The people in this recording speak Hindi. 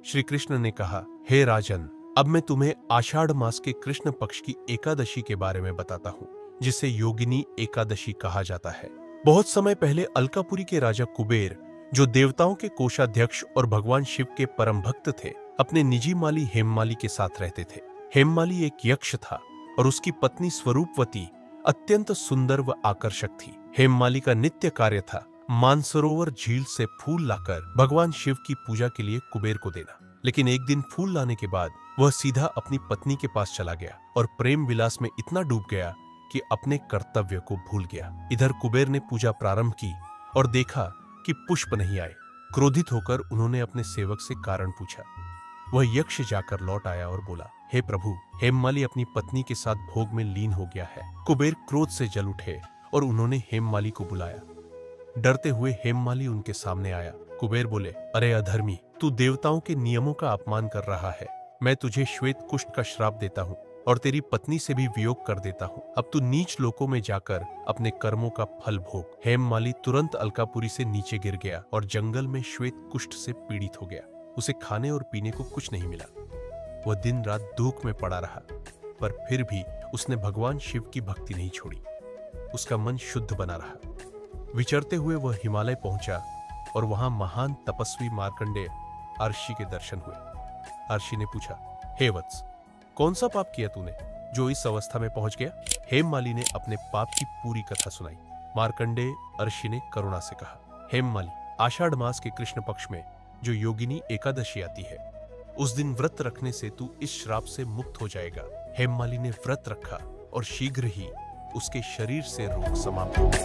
श्री कृष्ण ने कहा, हे राजन, अब मैं तुम्हें आषाढ़ मास के कृष्ण पक्ष की एकादशी के बारे में बताता हूँ, जिसे योगिनी एकादशी कहा जाता है। बहुत समय पहले अलकापुरी के राजा कुबेर, जो देवताओं के कोषाध्यक्ष और भगवान शिव के परम भक्त थे, अपने निजी माली हेममाली के साथ रहते थे। हेममाली एक यक्ष था और उसकी पत्नी स्वरूपवती अत्यंत सुंदर व आकर्षक थी। हेममाली का नित्य कार्य था मानसरोवर झील से फूल लाकर भगवान शिव की पूजा के लिए कुबेर को देना। लेकिन एक दिन फूल लाने के बाद वह सीधा अपनी पत्नी के पास चला गया और प्रेम विलास में इतना डूब गया कि अपने कर्तव्य को भूल गया। इधर कुबेर ने पूजा प्रारंभ की और देखा कि पुष्प नहीं आए। क्रोधित होकर उन्होंने अपने सेवक से कारण पूछा। वह यक्ष जाकर लौट आया और बोला, हे प्रभु, हेममाली अपनी पत्नी के साथ भोग में लीन हो गया है। कुबेर क्रोध से जल उठे और उन्होंने हेममाली को बुलाया। डरते हुए हेममाली उनके सामने आया। कुबेर बोले, अरे अधर्मी, तू देवताओं के नियमों का अपमान कर रहा है। मैं तुझे श्वेत कुष्ठ का श्राप देता हूँ और तेरी पत्नी से भी वियोग कर देता हूँ। अब तू नीच लोकों में जाकर अपने कर्मों का फल भोग। हेममाली तुरंत अलकापुरी से नीचे गिर गया और जंगल में श्वेत कुष्ठ से पीड़ित हो गया। उसे खाने और पीने को कुछ नहीं मिला। वह दिन रात दुख में पड़ा रहा, पर फिर भी उसने भगवान शिव की भक्ति नहीं छोड़ी। उसका मन शुद्ध बना रहा। विचरते हुए वह हिमालय पहुंचा और वहां महान तपस्वी मार्कंडेय अर्षि के दर्शन हुए। अर्षि ने पूछा, हे वत्स, कौन सा पाप किया तूने जो इस अवस्था में पहुंच गया? हेममाली ने अपने पाप की पूरी कथा सुनाई। मार्कंडेय अर्षि ने करुणा से कहा, हेममाली, आषाढ़ मास के कृष्ण पक्ष में जो योगिनी एकादशी आती है, उस दिन व्रत रखने से तू इस श्राप से मुक्त हो जाएगा। हेममाली ने व्रत रखा और शीघ्र ही उसके शरीर से रोग समाप्त हो गए।